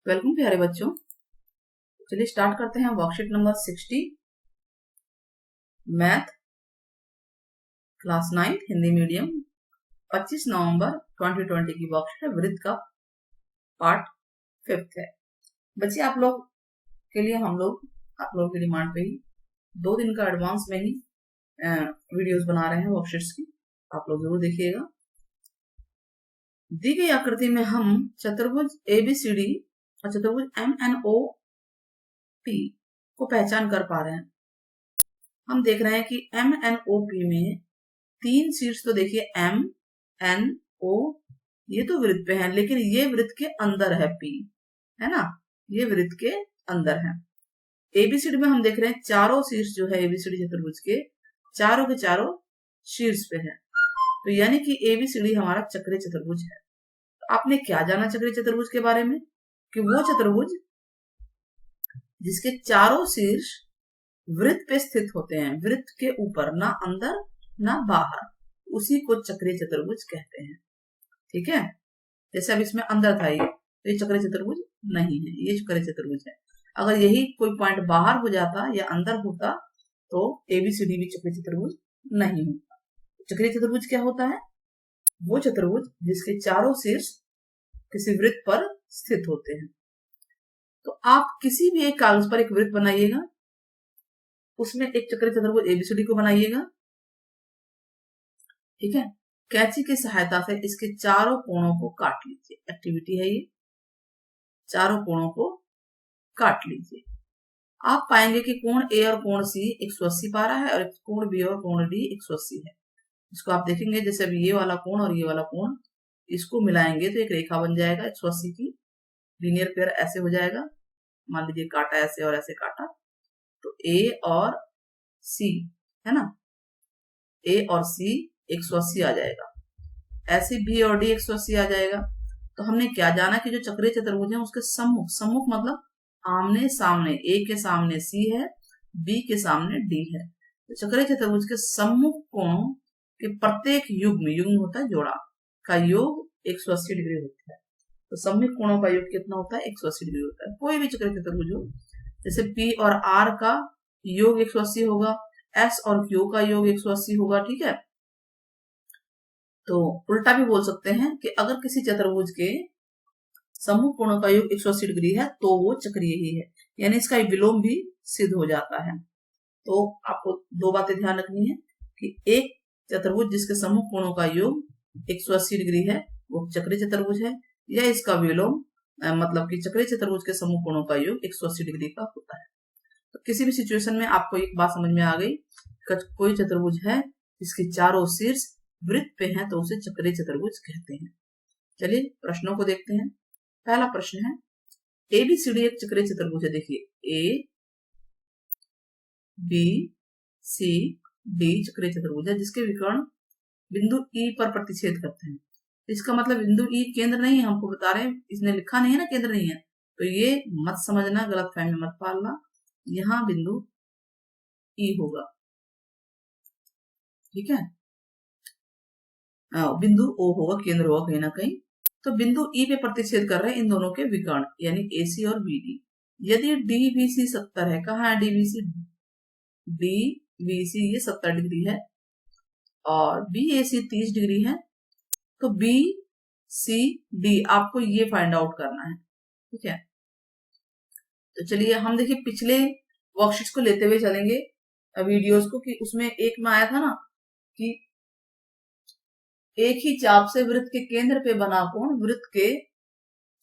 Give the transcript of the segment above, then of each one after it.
Welcome प्यारे बच्चों। चलिए स्टार्ट करते हैं worksheet number 60 math class 9 Hindi medium 25 नवंबर 2020 की वर्कशीट है। वृत्त का पार्ट 5 है। बच्चे आप लोग के लिए आप लोगों की डिमांड पे ही 2 दिन का एडवांस में ही वीडियोस बना रहे हैं वर्कशीट्स की। आप लोग जरूर देखिएगा। दी गई आकृति में हम चतुर्भुज ABCD और चतुर्भुज MNOP को पहचान कर पा रहे हैं। हम देख रहे हैं कि MNOP में 3 शीट्स तो देखिए MNO ये तो वृत्त पे है, लेकिन ये वृत्त के अंदर है P, है ना, ये वृत्त के अंदर है। ABCD में हम देख रहे हैं चारों शीर्ष जो है ABCD चतुर्भुज के चारों शीर्ष पे है। तो यानी कि ABCD हमारा चक्रीय चतुर्भुज है। तो आपने क्या जाना चक्रीय चतुर्भुज के बारे में कि वो चतुर्भुज जिसके चारों शीर्ष वृत्त पे स्थित होते हैं, वृत्त के ऊपर, ना अंदर ना बाहर, उसी को चक्रीय चतुर्भुज कहते हैं। ठीक है, जैसे अब इसमें अंदर था तो ये चक्रीय चतुर्भुज नहीं है, ये चक्रीय चतुर्भुज है। अगर यही कोई पॉइंट बाहर हो जाता या अंदर होता तो ABCD भी चक्रीय चतुर्भुज नहीं होता। चक्रीय चतुर्भुज क्या होता है? वो चतुर्भुज जिसके चारों शीर्ष किसी वृत्त पर स्थित होते हैं। तो आप किसी भी एक कागज पर एक वृत्त बनाइएगा, उसमें एक चक्रीय चतुर्भुज ABCD को बनाइएगा। ठीक है, कैंची की सहायता से इसके चारों कोणों को काट लीजिए। एक्टिविटी है ये, चारों कोणों को काट लीजिए। आप पाएंगे कि कोण A और कोण C 180 पा रहा है और कोण B और कोण D 180 है। इसको आप देखेंगे, जैसे अभी ये वाला कोण और ये वाला कोण, इसको मिलाएंगे तो एक रेखा बन जाएगा 180 की। लीनियर पेयर ऐसे हो जाएगा। मान लीजिए काटा ऐसे और ऐसे काटा, तो A और C है ना, A और C 180 आ जाएगा। ऐसे B और D 180 आ जाएगा। तो हमने क्या जाना कि जो चक्रीय चतुर्भुज है उसके सम्मुख मतलब आमने सामने, A के सामने C है, B के सामने D है। तो चक्रीय चतुर्भुज के सम्मुख कोणों के प्रत्येक युग्म होता है जोड़ा का योग 180 डिग्री होता है। तो सम्मुख कोणों का योग कितना होता है? 180 डिग्री होता है। कोई भी चक्रीय चतुर्भुज हो, जैसे P और R का योग 180 होगा, S और Q का योग 180 होगा। ठीक है, तो उल्टा भी बोल सकते हैं कि अगर किसी चतुर्भुज के सम्मुख कोणों का योग 180 डिग्री है तो वो चक्रीय ही है, यानी इसका विलोम भी सिद्ध हो जाता है। तो आपको 2 बातें ध्यान रखनी है कि एक चतुर्भुज जिसके सम्मुख कोणों का योग 180 डिग्री है वो चक्रीय चतुर्भुज है, या इसका विलोम मतलब कि चक्रीय चतुर्भुज के सम्मुख कोणों का योग 180 डिग्री का होता है। तो किसी भी सिचुएशन में आपको एक बात समझ में आ गई, कोई चतुर्भुज है जिसके चारों शीर्ष वृत्त पे हैं तो उसे चक्रीय चतुर्भुज कहते हैं। चलिए प्रश्नों को देखते हैं। पहला प्रश्न है, ABCD एक चक्रीय चतुर्भुज है। देखिए A B C D चक्रीय चतुर्भुज है जिसके विकर्ण बिंदु E पर प्रतिच्छेद करते हैं। इसका मतलब बिंदु E केंद्र नहीं है, हमको बता रहे हैं, इसने लिखा नहीं है ना केंद्र नहीं है, तो ये मत समझना, गलत फहमी मत पालना। यहाँ बिंदु E होगा। ठीक है, बिंदु O होगा, केंद्र होगा कहीं ना कहीं। तो बिंदु E पे प्रतिच्छेद कर रहे हैं इन दोनों के विकर्ण यानी AC और BD। यदि DBC 70 है, कहाँ है DBC? DBC ये 70 डिग्री है और BAC 30 डिग्री है, तो BCD आपको ये फाइंड आउट करना है। ठीक है, तो चलिए हम देखिए पिछले वर्कशीट्स को लेते हुए चलेंगे वीडियोस को, कि उसमें एक में आया था ना कि एक ही चाप से वृत्त के केंद्र पे बना कोण वृत्त के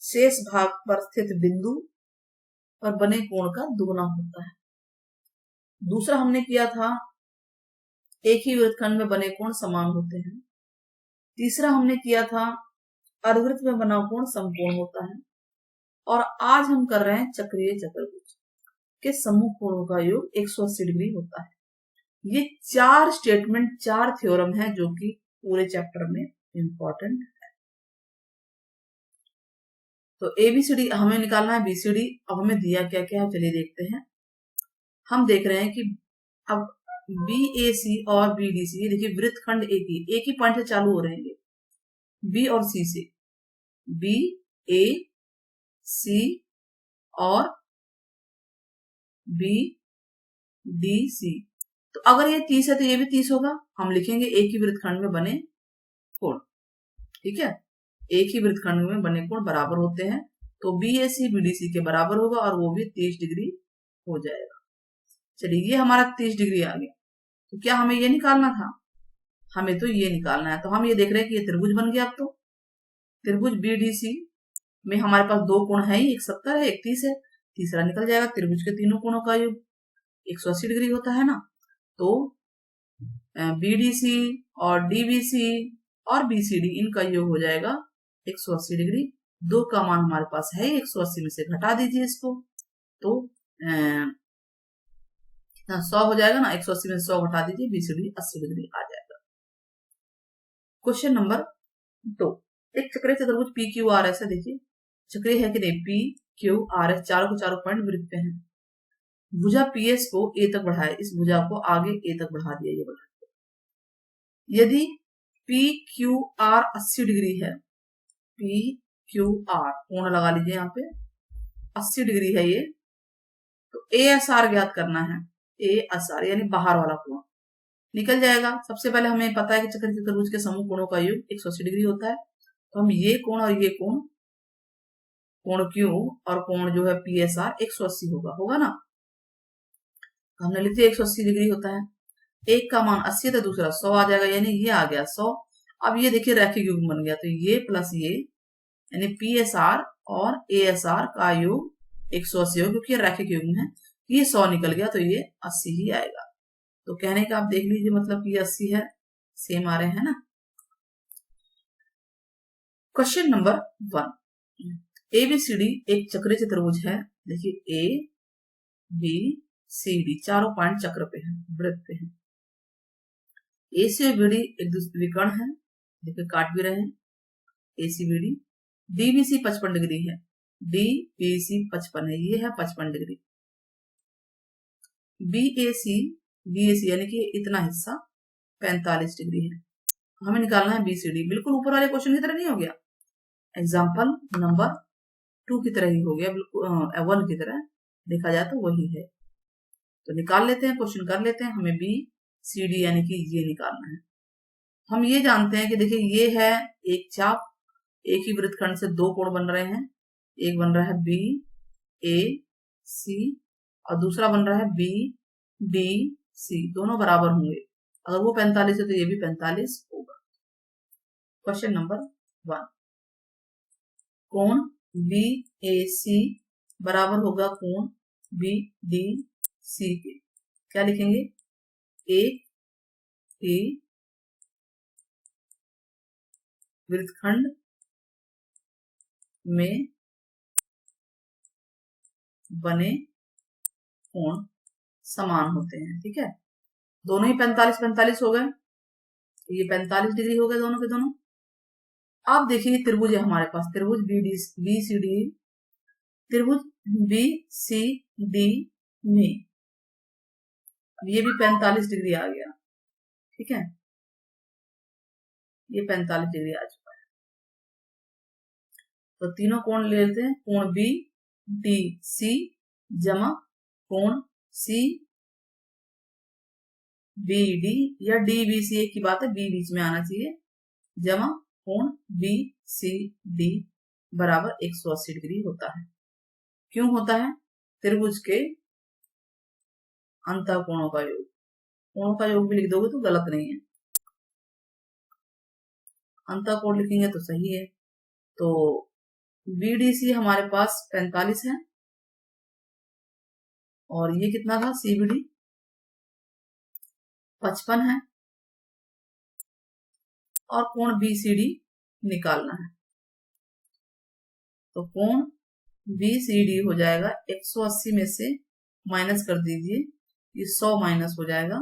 शेष भाग पर स्थित बिंदु पर बने कोण का दुगुना होता है। दूसरा हमने किया था एक ही वृत्तखंड में बने कोण समान होते हैं। तीसरा हमने किया था अर्धवृत्त में बना कोण समकोण होता है। और आज हम कर रहे हैं चक्रीय चतुर्भुज के सम्मुख कोणों का योग 180 डिग्री होता है। ये 4 स्टेटमेंट, 4 थ्योरम है जो कि पूरे चैप्टर में इंपॉर्टेंट है। तो ABCD हमें निकालना है, BCD अब हमें दिया क्या क्या है चलिए देखते हैं। हम देख रहे हैं कि अब BAC और BDC, देखिए वृत्तखंड एक ही पॉइंट से चालू हो रहे हैं, B और C से, B A C और बी डी सी। तो अगर ये 30 है तो ये भी 30 होगा। हम लिखेंगे एक ही वृत्तखंड में बने कोण, ठीक है, एक ही वृत्तखंड में बने कोण बराबर होते हैं। तो बी ए सी बी डी सी के बराबर होगा और वो भी 30 डिग्री हो जाएगा। चलिए ये हमारा 30 डिग्री आ गया। तो क्या हमें ये निकालना था? हमें तो ये निकालना है। तो हम ये देख रहे हैं कि ये त्रिभुज बन गया। अब तो त्रिभुज बी डी सी में हमारे पास दो कोण है ही, एक 70 है, एक 30 है, तीसरा निकल जाएगा। त्रिभुज के तीनों कोणों का योग 180 डिग्री होता है ना। तो बीडीसी और डीबीसी और बीसीडी इनका योग हो जाएगा 180 डिग्री। दो का मान हमारे पास है, 180 में से घटा दीजिए इसको, तो 100 हो जाएगा ना। 180 में से 100 घटा दीजिए, बीसीडी 80 डिग्री आ जाएगा। क्वेश्चन नंबर 2, एक चक्रीय चतुर्भुज पी क्यू आर एस है। देखिए चक्रीय है कि नहीं, पी क्यू आर एस, चारों के चारों पॉइंट वृत्त पे हैं। भुजा पीएस को ए तक बढ़ाए, इस भुजा को आगे ए तक बढ़ा दिया, ये बढ़ा। यदि पी क्यू आर 80 डिग्री है, पी क्यू आर कोण लगा लीजिए यहाँ पे, 80 डिग्री है ये, तो ए एस आर ज्ञात करना है। ए एस आर यानी बाहर वाला कोण निकल जाएगा। सबसे पहले हमें पता है कि चक्रीय चतुर्भुज के समूह कोणों का योग 180 डिग्री होता है। तो हम ये कोण और ये कोण, कोण क्यू और कोण जो है पी एस आर 180 होगा ना। हमने लिखा 180 डिग्री होता है। एक का मान 80 था, दूसरा 100 आ जाएगा, यानी ये आ गया 100। अब ये देखिए रैखिक युग्म बन गया, तो ये प्लस ये यानी पी एस आर और ए एस आर का योग 180 हो, क्योंकि ये रैखिक युग्म है। ये 100 निकल गया तो ये 80 ही आएगा। तो कहने का आप देख लीजिए मतलब कि ये 80 है, सेम आ रहे हैं ना। क्वेश्चन नंबर 1, एबीसीडी एक चक्रीय चतुर्भुज है। देखिए ए बी सी डी चारों पॉइंट चक्र पे है, वृत्त पे है। ए सी और बीडी एक दूसरे विकर्ण है, देखिए काट भी रहे हैं, ए सी बीडी। डीबीसी 55 डिग्री है, डीबीसी 55 है, ये है 55 डिग्री। बीएसी यानी कि इतना हिस्सा 45 डिग्री है। हमें निकालना है बीसीडी। बिल्कुल ऊपर वाले क्वेश्चन की तरह नहीं हो गया, एग्जाम्पल नंबर 2 की तरह ही हो गया, बिल्कुल 1 की तरह देखा जाए तो वही है। तो निकाल लेते हैं, क्वेश्चन कर लेते हैं। हमें बी सी डी यानी कि ये निकालना है। हम ये जानते हैं कि देखिए ये है एक चाप, एक ही वृत्तखंड से दो कोण बन रहे हैं। एक बन रहा है बी ए सी और दूसरा बन रहा है बी डी सी, दोनों बराबर होंगे। अगर वो 45 है तो ये भी 45 होगा। क्वेश्चन नंबर 1, कोण बी ए सी बराबर होगा कोण बी डी सी के। क्या लिखेंगे? एक ही वृत्तखंड में बने कोण समान होते हैं, ठीक है। दोनों ही 45-45 हो गए, ये 45 डिग्री हो गए दोनों के दोनों। अब देखिए त्रिभुज है हमारे पास, त्रिभुज बी सी डी, त्रिभुज बी सी डी में ये भी 45 डिग्री आ गया, ठीक है, ये 45 डिग्री आ चुका है। तो तीनों कोण ले लेते हैं, कोण बी डी सी जमा कोण सी बी डी या डी बी सी, एक की बात है, बी बीच में आना चाहिए, जमा कोण बी सी डी बराबर 180 डिग्री होता है। क्यों होता है? त्रिभुज के अंतः कोणों का योग। कोणों का योग भी लिख दोगे तो गलत नहीं है, अंतः कोण लिखेंगे तो सही है। तो बीडीसी हमारे पास 45 है और ये कितना था? सीबीडी 55 है और कोण बीसीडी निकालना है। तो कोण बीसीडी हो जाएगा 180 में से माइनस कर दीजिए, ये 100 माइनस हो जाएगा,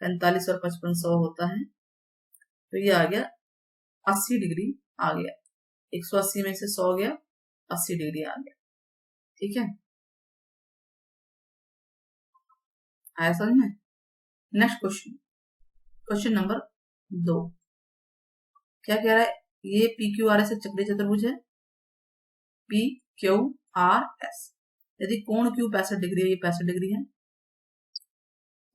45 और 55 100 होता है, तो ये आ गया 80 डिग्री आ गया। 180 में से 100 गया, 80 डिग्री आ गया, ठीक है। आया समझ में? नेक्स्ट क्वेश्चन, क्वेश्चन नंबर 2 क्या कह रहा है? ये पी क्यू आर एस चक्रीय चतुर्भुज है, पी क्यू आर एस। यदि कोण क्यू 65 डिग्री है, ये 65 डिग्री है,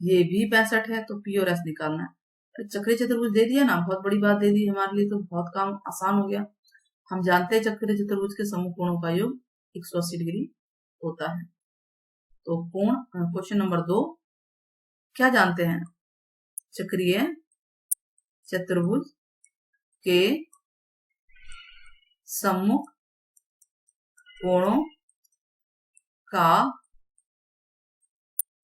ये भी 65 है, तो पी और एस निकालना है। तो चक्रीय चतुर्भुज दे दिया ना, बहुत बड़ी बात दे दी हमारे लिए, तो बहुत काम आसान हो गया। हम जानते हैं चक्रीय चतुर्भुज के समूह कोणों का योग 180 डिग्री होता है। तो कोण क्वेश्चन नंबर 2, क्या जानते हैं? चक्रीय चतुर्भुज के सम्मुख कोणों का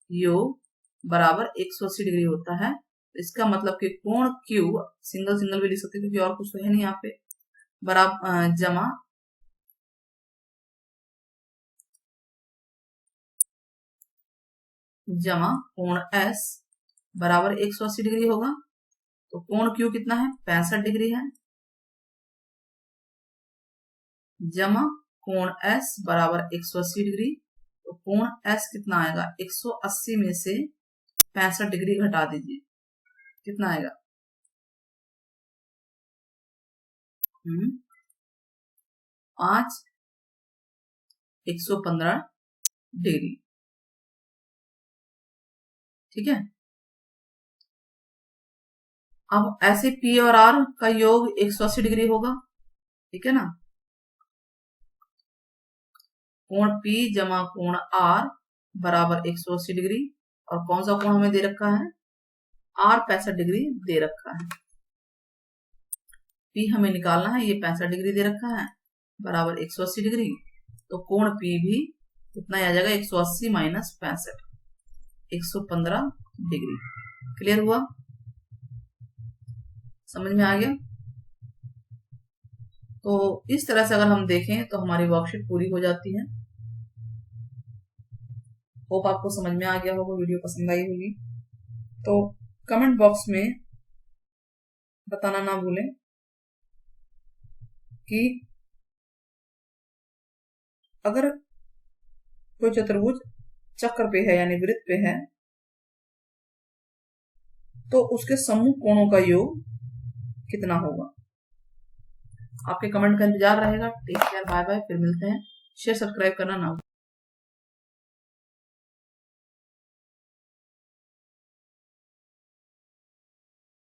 योग बराबर 180 डिग्री होता है। इसका मतलब कि कोण Q सिंगल सिंगल भी लिख सकते क्योंकि और कुछ तो है नहीं यहाँ पे, बराबर जमा कोण S बराबर 180 डिग्री होगा। तो कोण Q कितना है? 65 डिग्री है, जमा कोण S बराबर 180 डिग्री। तो कोण S कितना आएगा? 180 में से 65 डिग्री घटा दीजिए, कितना आएगा? 5 115 डिग्री। ठीक है। अब ऐसे P और R का योग 180 डिग्री होगा, ठीक है ना। कोण P जमा कोण R बराबर 180 डिग्री, और कौन सा कोण हमें दे रखा है? R 65 डिग्री दे रखा है। P हमें निकालना है, ये 65 डिग्री दे रखा है, बराबर 180 डिग्री। तो कोण P भी कितना आ जाएगा? 180 माइनस 65, 115 डिग्री। क्लियर हुआ? समझ में आ गया? तो इस तरह से अगर हम देखें तो हमारी वर्कशीट पूरी हो जाती है। होप आपको समझ में आ गया होगा, वीडियो पसंद आई होगी। तो कमेंट बॉक्स में बताना ना भूलें कि अगर कोई चतुर्भुज चक्र पे है यानी वृत्त पे है तो उसके समूह कोणों का योग कितना होगा। आपके कमेंट का इंतजार रहेगा। टेक केयर, बाय बाय, फिर मिलते हैं। शेयर सब्सक्राइब करना ना